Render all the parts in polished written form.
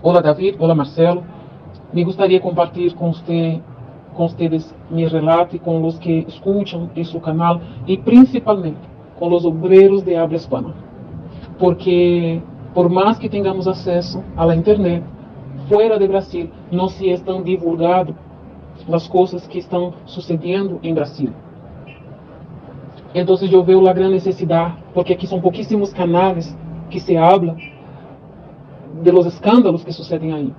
Olá David, olá Marcelo. Me gostaria de compartilhar com vocês meu relato com os que escutam em seu canal e principalmente com os obreiros de habla hispana. Porque por mais que tenhamos acesso à internet, fora de Brasil não se estão divulgando as coisas que estão sucedendo em Brasil. Então eu vejo a grande necessidade, porque aqui são pouquíssimos canais que se habla de los escândalos que sucedem aí.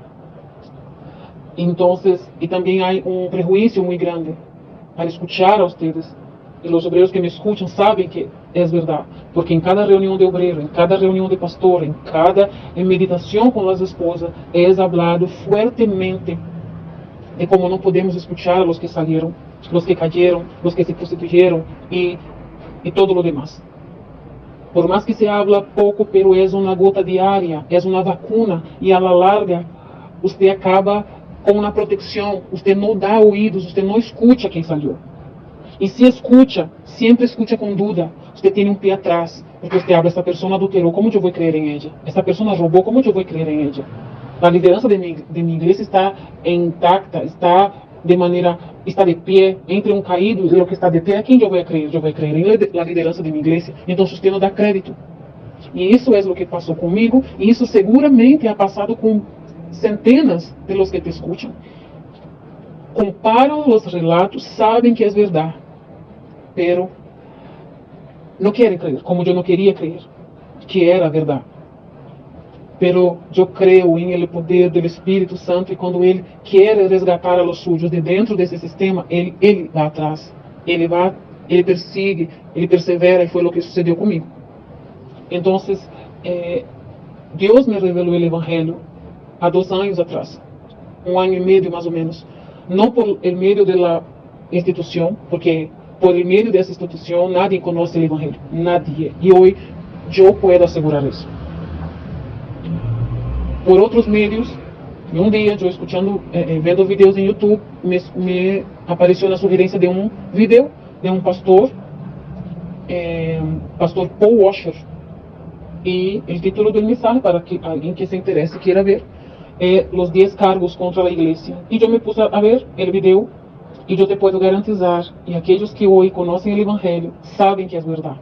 Então, e também há prejuízo muito grande para escuchar a vocês. E os obreiros que me escutam sabem que é verdade, porque em cada reunião de obreiro, em cada reunião de pastor, em cada meditação com as esposas, é hablado fuertemente de como não podemos escuchar a los que saíram, os que cayeron, os que se prostituyeron e todo o demás. Por mais que se habla pouco, pero é uma gota diária, é uma vacuna, e a la larga, você acaba com uma proteção, você não dá ouvidos, você não escuta quem saiu. E se escuta, sempre escuta com dúvida, você tem pé atrás, porque você habla, essa pessoa adulterou, como eu vou crer em ela? Essa pessoa roubou, como eu vou crer em ela? A liderança de minha igreja está intacta, está de pé, entre um caído e o que está de pé, a quem eu vou crer? Eu vou crer na liderança de minha igreja. Então você não dá crédito. E isso é o que passou comigo, e isso seguramente ha passado com centenas de los que te escutam. Comparam os relatos, sabem que é verdade, pero não querem crer, como eu não queria crer, que era verdade. Pero eu creio em el poder do Espírito Santo, e quando ele quer resgatar a los suyos de dentro desse sistema, ele vai atrás, ele persigue, ele persevera, e foi o que sucedeu comigo. Então, Deus me revelou o Evangelho há 2 anos atrás, 1 ano e meio mais ou menos, não por el meio da instituição, porque por el meio dessa instituição nadie conhece o Evangelho, nadie, e hoje eu posso assegurar isso. Por outros meios, e um dia eu escutando, vendo vídeos em YouTube, me apareceu na sugerência de um vídeo de um pastor, pastor Paul Washer, e o título do mensagem, para que alguém que se interesse queira ver, é Los 10 cargos contra a igreja. E eu me pus a ver o vídeo, e eu te posso garantizar, e aqueles que hoje conhecem o Evangelho sabem que é verdade.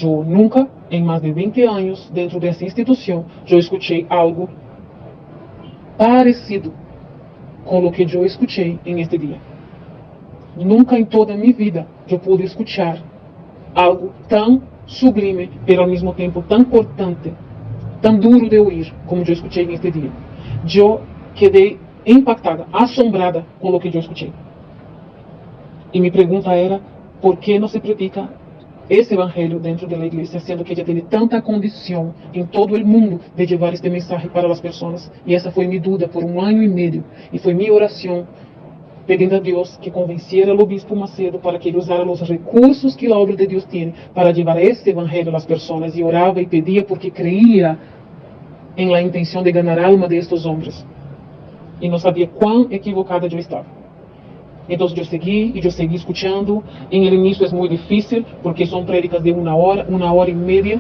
Eu nunca, em mais de 20 anos, dentro dessa instituição, eu escutei algo parecido com o que eu escutei neste dia. Nunca em toda a minha vida eu pude escutar algo tão sublime, mas ao mesmo tempo tão cortante, tão duro de ouvir, como eu escutei neste dia. Eu quedei impactada, assombrada com o que eu escutei. E minha pergunta era, por que não se predica esse evangelho dentro da igreja, sendo que ela tem tanta condição em todo o mundo de levar este mensagem para as pessoas? E essa foi minha dúvida por 1 ano e meio, e foi minha oração pedindo a Deus que convenciera o bispo Macedo para que ele usara os recursos que a obra de Deus tem para levar este evangelho às pessoas, e orava e pedia porque creia em la intenção de ganhar a alma de estes homens, e não sabia quão equivocada eu estava. Então eu segui escutando. Em el início é muito difícil, porque são prédicas de 1 hora e meia,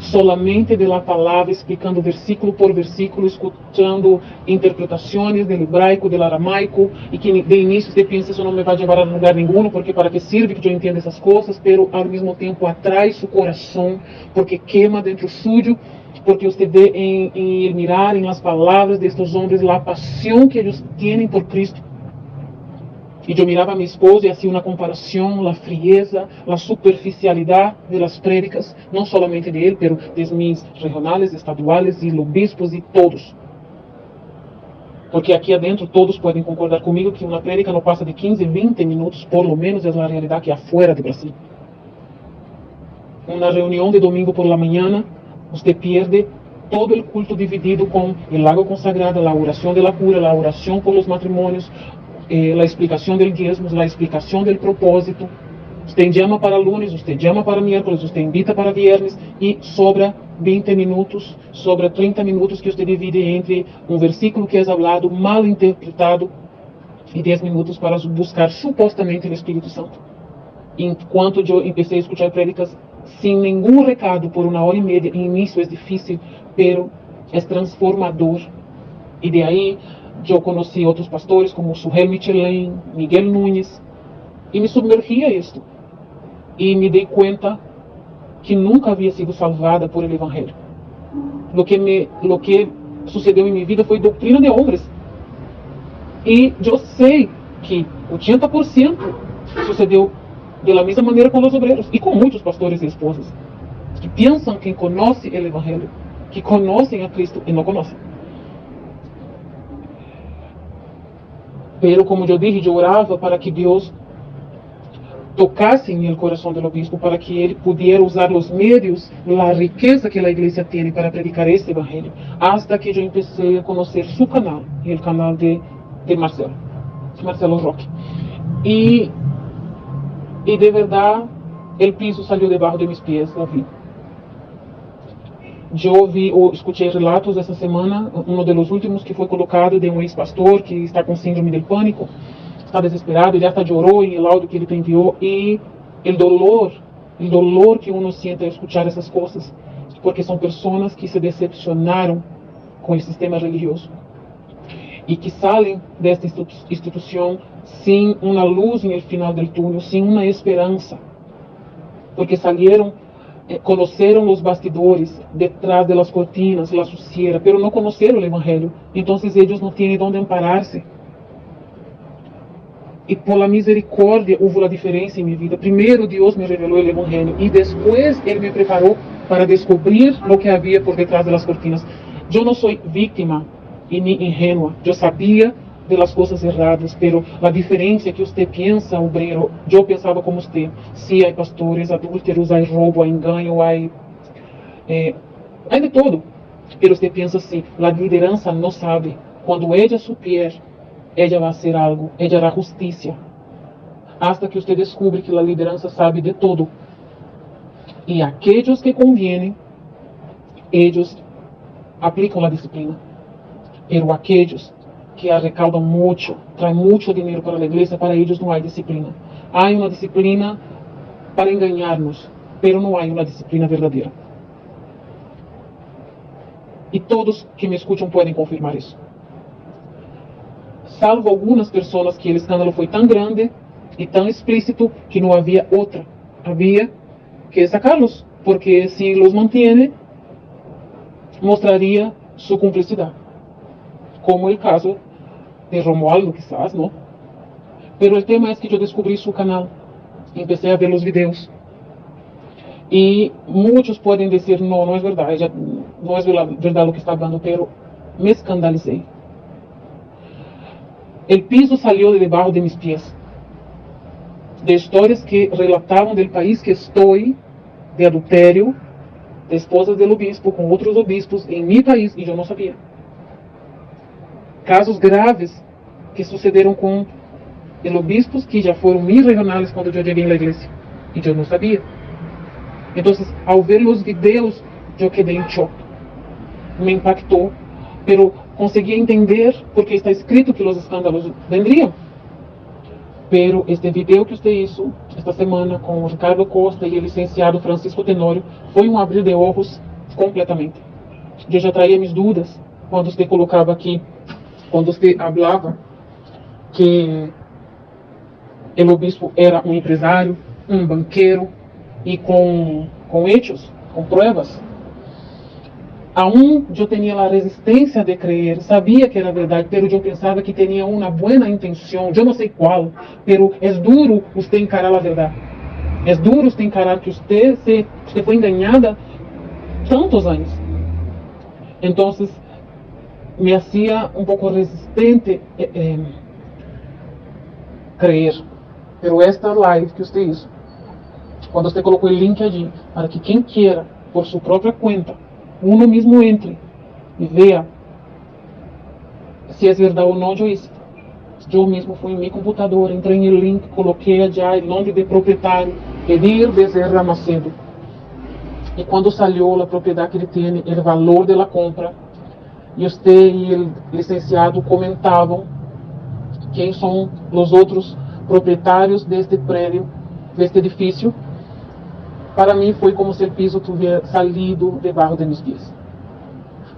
solamente de la palavra, explicando versículo por versículo, escutando interpretações del hebraico, del aramaico, e que de início você pensa, isso não me vai levar a lugar nenhum, porque para que sirve que eu entenda essas coisas, pero ao mesmo tempo atrai seu coração, porque queima dentro suyo, porque você vê em mirar em las palavras destes homens a paixão que eles têm por Cristo. E eu mirava a minha esposa e hacía uma comparação, a frieza, a superficialidade das prédicas, não somente de ele, pero dos mis regionais, estaduais e obispos e todos. Porque aqui adentro todos podem concordar comigo que uma prédica não passa de 15, 20 minutos, por lo menos é a realidade que há fora de Brasil. Uma reunião de domingo por la manhã, você perde todo o culto dividido com o lago consagrado, a oração de la cura, a oração por los matrimônios, a explicação del diezmo, a explicação del propósito. Você chama para lunes, você chama para miércoles, você invita para viernes, e sobra 20 minutos, sobra 30 minutos que você divide entre um versículo que é falado, mal interpretado, e 10 minutos para buscar supostamente o Espírito Santo. Enquanto eu comecei a escutar prédicas sem nenhum recado por 1 hora e meia, no início é difícil, pero é transformador. E de aí eu conheci outros pastores como Suhel Michelin, Miguel Núñez, e me submergi a isto. E me dei conta que nunca havia sido salvada por el Evangelho. Lo que sucedeu em minha vida foi doutrina de homens. E eu sei que 80% sucedeu da mesma maneira com os obreiros e com muitos pastores e esposas que pensam que conhecem o Evangelho, que conhecem a Cristo e não conhecem. Pero como eu disse, eu orava para que Deus tocasse no coração do obispo, para que ele pudesse usar os meios, a riqueza que a igreja tem para predicar este evangelho, hasta que eu comecei a conhecer seu canal, e o canal de Marcelo Roque. E de verdade, o piso saiu debaixo de meus pés, Davi. Eu escutei relatos essa semana, um dos últimos que foi colocado de um ex-pastor que está com síndrome do pânico, está desesperado, ele até chorou em el áudio que ele te enviou, e o dolor que uno sente ao escutar essas coisas, porque são pessoas que se decepcionaram com o sistema religioso e que saem desta instituição sem uma luz no final do túnel, sem uma esperança, porque saíram, conheceram os bastidores, detrás das cortinas, a suciedade, pero não conheceram o evangelho, então eles não têm onde amparar-se. E por la misericórdia houve a diferença em minha vida. Primeiro Deus me revelou o evangelho e depois Ele me preparou para descobrir o que havia por detrás das cortinas. Eu não sou vítima e nem ingênua. Eu sabia das coisas erradas, pero a diferença é que você pensa, obreiro, eu pensava como você. Sim, há pastores adúlteros, há roubo, há engano, há de todo. Pero você pensa assim, a liderança não sabe. Quando ela souber, ela vai ser algo, ela hará justiça. Hasta que você descobre que a liderança sabe de todo. E aqueles que convêm, eles aplicam a disciplina. Pero aqueles que arrecaudam muito, traem muito dinheiro para a igreja, para eles não há disciplina. Há uma disciplina para enganar-nos, pero não há uma disciplina verdadeira. E todos que me escutam podem confirmar isso. Salvo algumas pessoas que o escândalo foi tão grande e tão explícito que não havia outra. Havia que sacá-los, porque se los mantém, mostraria sua cumplicidade. Como o caso de Romualdo, quizás, não? Pero o tema é que eu descobri seu canal, comecei a ver os vídeos. E muitos podem dizer, não é verdade, não é verdade o que está falando, pero me escandalizei. O piso saiu de debaixo de meus pés, de histórias que relatavam do país que estou, de adultério, de esposas do obispo com outros obispos em meu país, e eu não sabia. Casos graves que sucederam com obispos que já foram mil regionais quando eu cheguei na igreja, e eu não sabia. Então, ao ver os vídeos, eu quedei em choque. Me impactou, pero consegui entender porque está escrito que os escândalos vendriam. Pero este vídeo que você hizo esta semana com o Ricardo Costa e o licenciado Francisco Tenório foi um abrir de olhos completamente. Eu já traía minhas dúvidas quando você colocava aqui, quando você falava que o obispo era um empresário, um banqueiro e com hechos, com provas. Aún eu tinha a resistência de crer, sabia que era verdade, pero eu pensava que tinha uma boa intenção, eu não sei qual, pero é duro você encarar a verdade. É duro você encarar que você foi enganada tantos anos. Então, me hacía um pouco resistente crer. Pero esta live que você hizo, quando você colocou o link ali, para que quem queira, por sua própria conta, uno mesmo entre e veja se é verdade ou não. Eu mesmo fui em meu computador, entrei no link, coloquei já o nome do proprietário, Edir Bezerra Macedo. E quando saiu a propriedade que ele tem, o valor da compra, e você e o licenciado comentavam quem são os outros proprietários deste prédio, deste edifício. Para mim foi como se o piso tivesse saído debaixo de meus pés.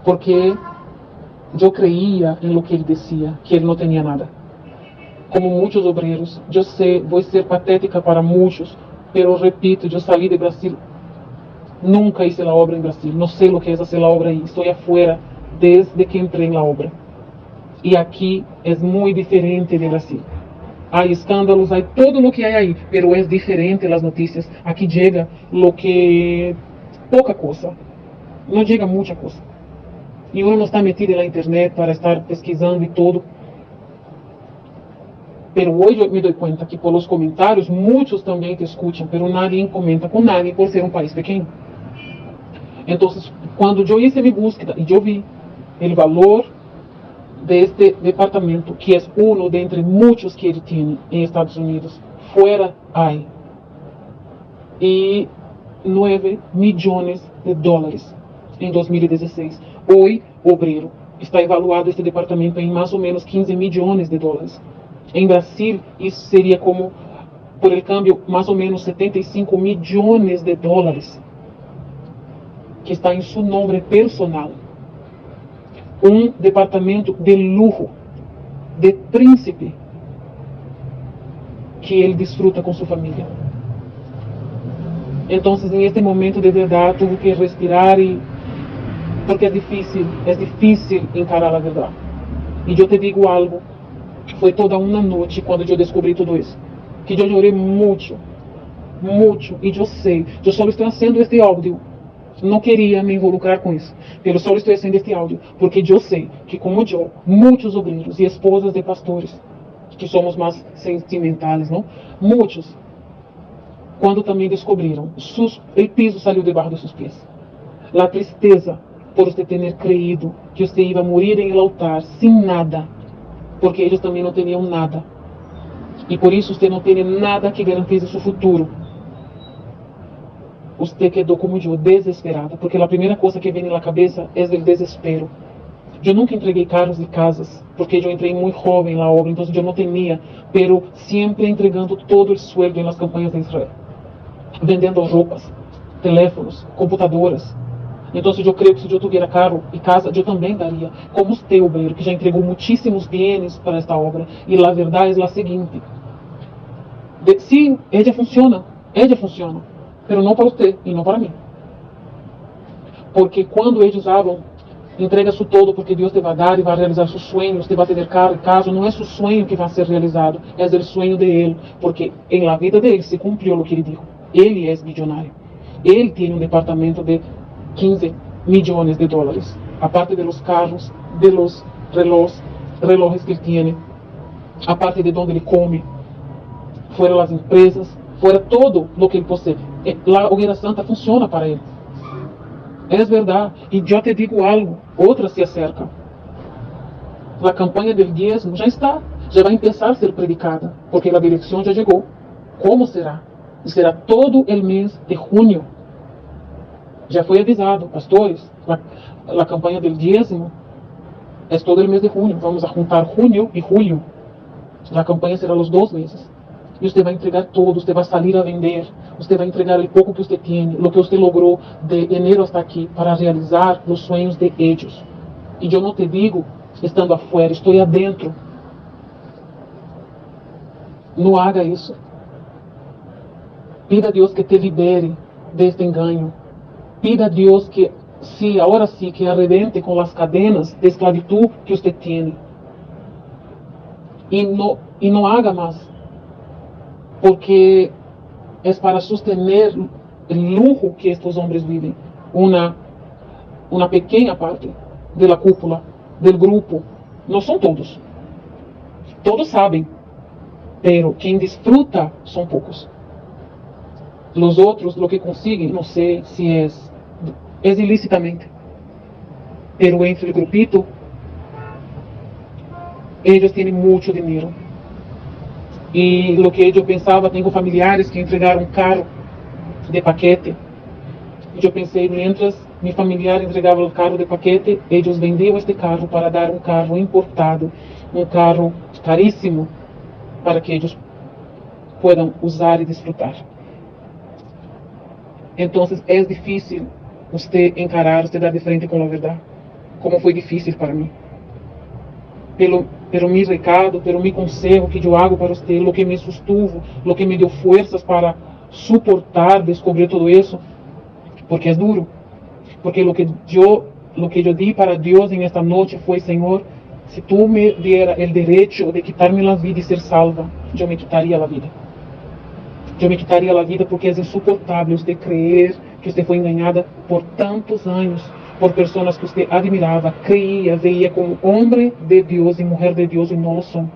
Porque Eu creía em lo que ele dizia, que ele não tinha nada. Como muitos obreiros, eu sei, vou ser patética para muitos, pero repito, eu saí de Brasil, nunca hice a obra em Brasil, não sei o que é fazer a obra aí, estou afuera desde que entrei na obra. E aqui é muito diferente de Brasil. Há escândalos, há todo o que há aí, pero é diferente as notícias. Aqui chega lo que pouca coisa, não chega muita coisa. E uno não está metido na internet para estar pesquisando e tudo. Pero hoje eu me dou conta que pelos comentários muitos também te escutam, pero nadie comenta com nadie por ser um país pequeno. Então, quando eu hice minha búsqueda e eu vi o valor deste departamento, que é um dentre muitos que ele tem em Estados Unidos, fora hay, e 9 milhões de dólares em 2016. Hoje, obreiro, está evaluado este departamento em mais ou menos 15 milhões de dólares. Em Brasil, isso seria como, por el câmbio, mais ou menos 75 milhões de dólares, que está em seu nome personal. Um departamento de luxo, de príncipe, que ele desfruta com sua família. Então, em este momento, de verdade, tive que respirar, porque é difícil encarar a verdade. E eu te digo algo, foi toda uma noite quando eu descobri tudo isso, que eu chorei muito, e eu sei, eu só estou fazendo este áudio, não queria me involucrar com isso, eu só estou fazendo este áudio, porque eu sei que como eu, muitos obreiros e esposas de pastores, que somos mais sentimentais, não? Muitos, quando também descobriram, o piso saiu debaixo de seus pés. A tristeza por você ter creído que você ia morrer em el altar sem nada, porque eles também não tinham nada. E por isso você não tem nada que garantisse seu futuro. Você quedou como eu, desesperada, porque a primeira coisa que vem na cabeça é o desespero. Eu nunca entreguei carros e casas, porque eu entrei muito jovem na obra, então eu não tinha, pero sempre entregando todo o sueldo nas campanhas de Israel, vendendo roupas, teléfonos, computadoras. Então, eu creio que se eu tivesse carro e casa, eu também daria, como o obreiro, que já entregou muitíssimos bens para esta obra. E a verdade é a seguinte: sim, ela funciona, mas não para você e não para mim. Porque quando eles usavam, entrega su todo porque Deus te vai dar e vai realizar seus sonhos, te vai ter carro e casa, não é seu sonho que vai ser realizado, é o sonho de Ele, porque em la vida dele se cumpriu o que ele disse. Ele é milionário. Ele tem um departamento de 15 milhões de dólares, aparte de los carros, de los relojes que ele tem, aparte de onde ele come, fora as empresas, fora todo o que ele possui. A Hogueira Santa funciona para ele. É verdade. E eu te digo algo, outra se acerca. A campanha do diezmo já está, já vai começar a ser predicada, porque a direção já chegou. Como será? E será todo o mês de junho. Já foi avisado, pastores, a campanha do diezmo é todo o mês de junho. Vamos a juntar junho e julho. A campanha será os 2 meses. E você vai entregar todo, você vai sair a vender, você vai entregar o pouco que você tem, o que você logrou de enero hasta aqui, para realizar os sonhos de eles. E eu não te digo estando afuera, estou adentro. Não haga isso. Pida a Deus que te libere deste engano. Pida a Deus que, sim, agora sim, que arrebente com as cadenas de esclavitud que você tem. E não haga mais. Porque é para sostener o luxo que estes homens vivem. Uma pequena parte da cúpula, do grupo. Não são todos. Todos sabem. Pero quem desfruta são poucos. Os outros, o que conseguem, não sei se é ilicitamente. Pero entre o grupito, eles têm muito dinheiro. E o que eu pensava, tenho familiares que entregaram carro de paquete. E eu pensei, mientras meu familiar entregava o carro de paquete, eles vendiam este carro para dar um carro importado, um carro caríssimo, para que eles possam usar e desfrutar. Então, é difícil você encarar, você dar de frente com a verdade, como foi difícil para mim. pelo mi recado, pelo mi consejo que eu hago para você, lo que me sustuvo, lo que me deu fuerzas para suportar, descobrir todo isso, porque é duro. Porque lo que yo di para Dios en esta noche fue, Señor, si tú me diera el derecho de quitarme la vida y ser salva, yo me quitaría la vida. Yo me quitaría la vida porque es insoportable usted creer que usted fue engañada por tantos años, por personas que usted admiraba, creía, veía como hombre de Dios y mujer de Dios y no lo son.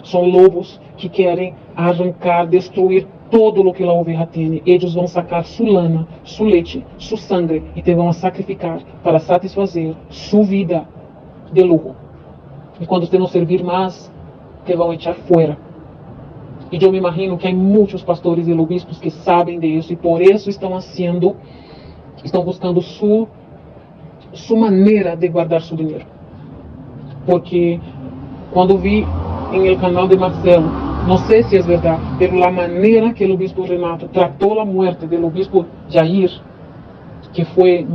Son lobos que querem arrancar, destruir todo lo que la oveja tiene. Ellos vão sacar su lana, su leche, su sangre e te vão a sacrificar para satisfazer su vida de lujo. E quando você não servir mais, te vão echar fuera. E eu me imagino que há muitos pastores e obispos que sabem disso e por isso estão buscando su maneira de guardar su dinheiro. Porque quando vi em el canal de Marcelo, não sei se é verdade, mas a maneira que o obispo Renato tratou a morte do obispo Jair, que foi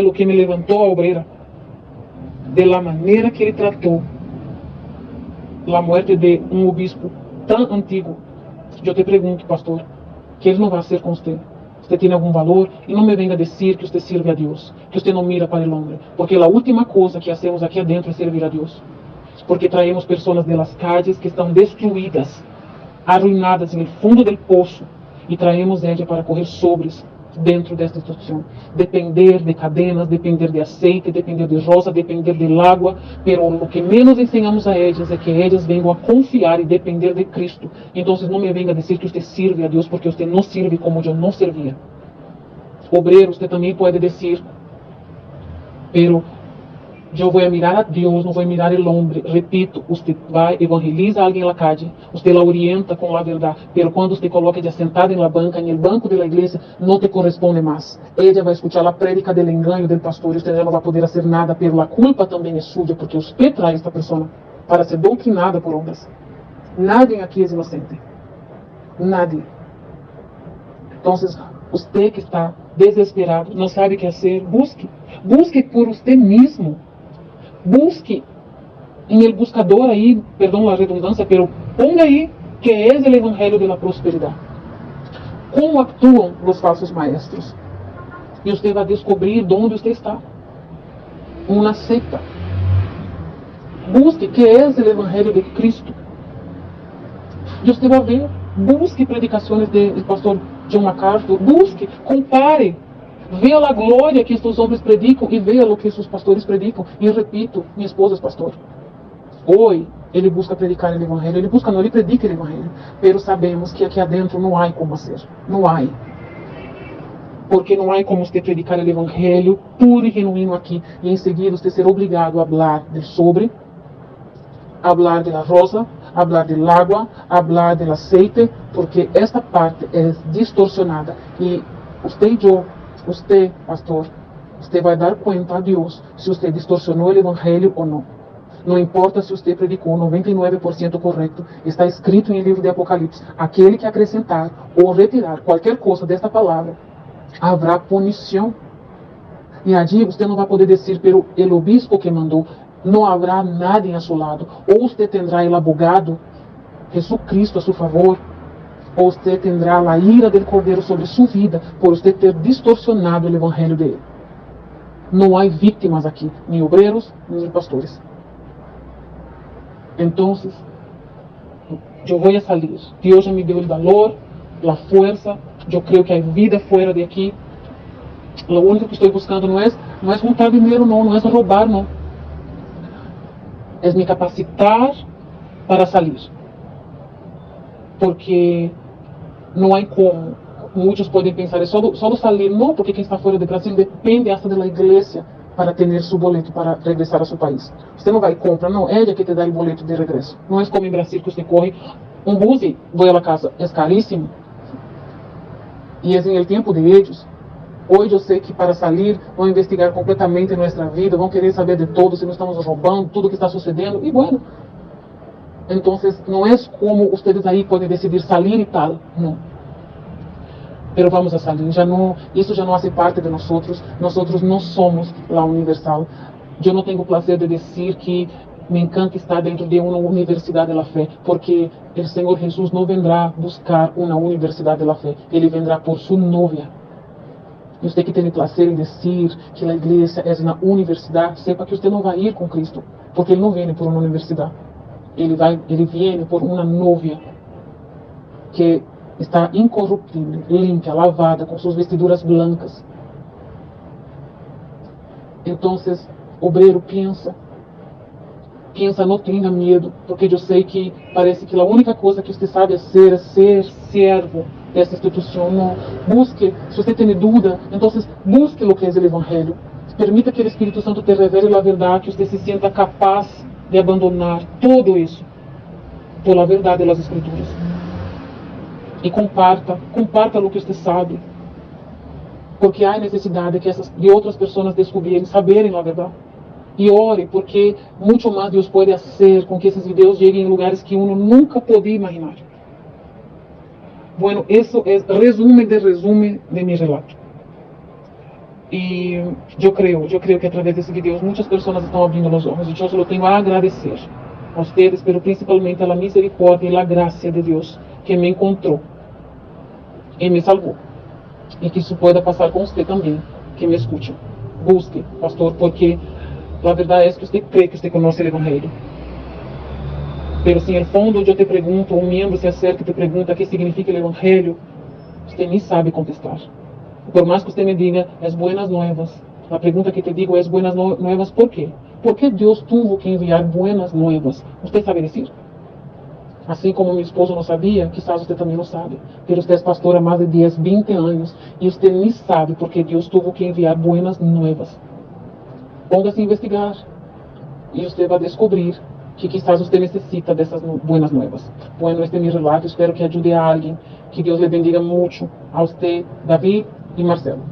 o que me levantou a obreira, de la maneira que ele tratou a morte de um obispo tão antigo, eu te pergunto, pastor, que ele não vai ser com você? Você tem algum valor? E não me venga dizer que você serve a Deus, que você não mira para o homem, porque a última coisa que hacemos aqui adentro é servir a Deus. Porque traemos pessoas de las calles que estão destruídas, arruinadas no fundo do poço, e traemos ela para correr sobres dentro desta situação. Depender de cadenas, depender de aceite, depender de rosa, depender de água, pero o que menos ensinamos a elas é que elas venham a confiar e depender de Cristo. Então não me venga dizer que você serve a Deus, porque você não serve como eu não servia. Obreiro, você também pode dizer, pero eu vou mirar a Deus, não vou mirar o homem. Repito, você vai, evangeliza alguém na calle, você la orienta com a verdade, pero quando você coloca ela sentada na banca, no banco da igreja, não te corresponde mais. Ela vai escutar a prédica do engano do pastor, e você não vai poder fazer nada, pero a culpa também é sua, porque você traz esta pessoa para ser doutrinada por homens. Nadie aqui é inocente. Nadie. Então, você que está desesperado, não sabe o que fazer, busque por você mesmo. Busque em el buscador aí, perdão a redundância, pero ponga aí que é o evangelho da prosperidade. Como actuam os falsos maestros? E você vai descobrir onde você está. Uma secta. Busque que é o evangelho de Cristo. E você vai ver. Busque predicações do pastor John MacArthur. Busque, compare. Veja a glória que estes homens predicam e veja o que esses pastores predicam. E repito, minha esposa é pastor. Hoje, ele busca predicar o evangelho. Ele predica o evangelho. Mas sabemos que aqui adentro não há como fazer. Não há. Porque não há como você predicar o evangelho puro e genuíno aqui. E em seguida você ser obrigado a falar do sobre, falar da rosa, falar do água, falar do aceite, porque esta parte é distorcionada. E você, pastor, você vai dar conta a Deus se você distorcionou o evangelho ou não. Não importa se você predicou 99% correto, está escrito no livro de Apocalipse. Aquele que acrescentar ou retirar qualquer coisa desta palavra, haverá punição. E allí você não vai poder dizer, pero el obispo que mandou, não haverá nada a seu lado. Ou você terá el abogado, Jesucristo a seu favor, ou você terá a ira do Cordeiro sobre sua vida, por você ter distorcionado o evangelho dele. Não há vítimas aqui, nem obreiros, nem pastores. Então, eu vou sair. Deus já me deu o valor, a força. Eu creio que há vida fora de aqui. O único que estou buscando não é juntar dinheiro, não é roubar, não. É me capacitar para sair. Porque não há como. Muitos podem pensar, é só sair. Não, porque quem está fora do Brasil depende hasta da igreja para ter seu boleto para regressar a seu país. Você não vai comprar, não. Ela que te dá o boleto de regresso. Não é como em Brasil que você corre. Bus e vai à casa. É caríssimo. E é em tempo de eles. Hoje eu sei que para sair vão investigar completamente nossa vida, vão querer saber de todo, se nós estamos roubando, tudo que está sucedendo. E bueno. Então, não é como vocês aí podem decidir sair e tal. Não. Pero vamos a salir. Isso já não faz parte de nós. Nós não somos la universal. Eu não tenho o prazer de dizer que me encanta estar dentro de uma universidade da fé, porque o Senhor Jesus não vendrá buscar uma universidade da fé, Ele vendrá por sua novia. E você que tem prazer em dizer que a igreja é uma universidade, sepa que você não vai ir com Cristo, porque Ele não vem por uma universidade. Ele vem por uma novia que está incorruptível, limpa, lavada, com suas vestiduras blancas. Então, obreiro, pensa, não tenha medo, porque eu sei que parece que a única coisa que você sabe é ser servo dessa instituição. Não busque, se você tem dúvida, então busque o que é o Evangelho. Permita que o Espírito Santo te revele a verdade, que você se sinta capaz de abandonar tudo isso por a verdade das Escrituras. E comparta o que você sabe, porque há necessidade de outras pessoas descobrirem, saberem a verdade. E ore, porque muito mais Deus pode fazer com que esses vídeos cheguem em lugares que uno nunca podia imaginar. Bueno, isso é resumo de meu relato. E eu creio que através desses vídeos muitas pessoas estão abrindo os olhos. E eu só tenho a agradecer a vocês, mas principalmente a misericórdia e a graça de Deus que me encontrou e me salvou. E que isso pueda passar com você também, que me escute. Busque, pastor, porque a verdade é que você crê que você conhece o Evangelho. Pero se em fundo eu te pergunto, um membro se acerca e te pergunta o que significa o Evangelho, você nem sabe contestar. Por mais que você me diga as buenas novas, a pergunta que te digo é as buenas novas, ¿por quê? Porque Deus tuvo que enviar buenas novas. Você sabe dizer? Assim como meu esposo não sabia, quizás você também não sabe. Pero você é pastor há mais de 10, 20 anos e você nem sabe porque Deus tuvo que enviar buenas novas. Ponga-se a investigar e você vai descobrir que quizás você necessita dessas buenas novas. Bueno, este é meu relato, espero que ajude a alguém. Que Deus lhe bendiga muito a você, Davi e Marcelo.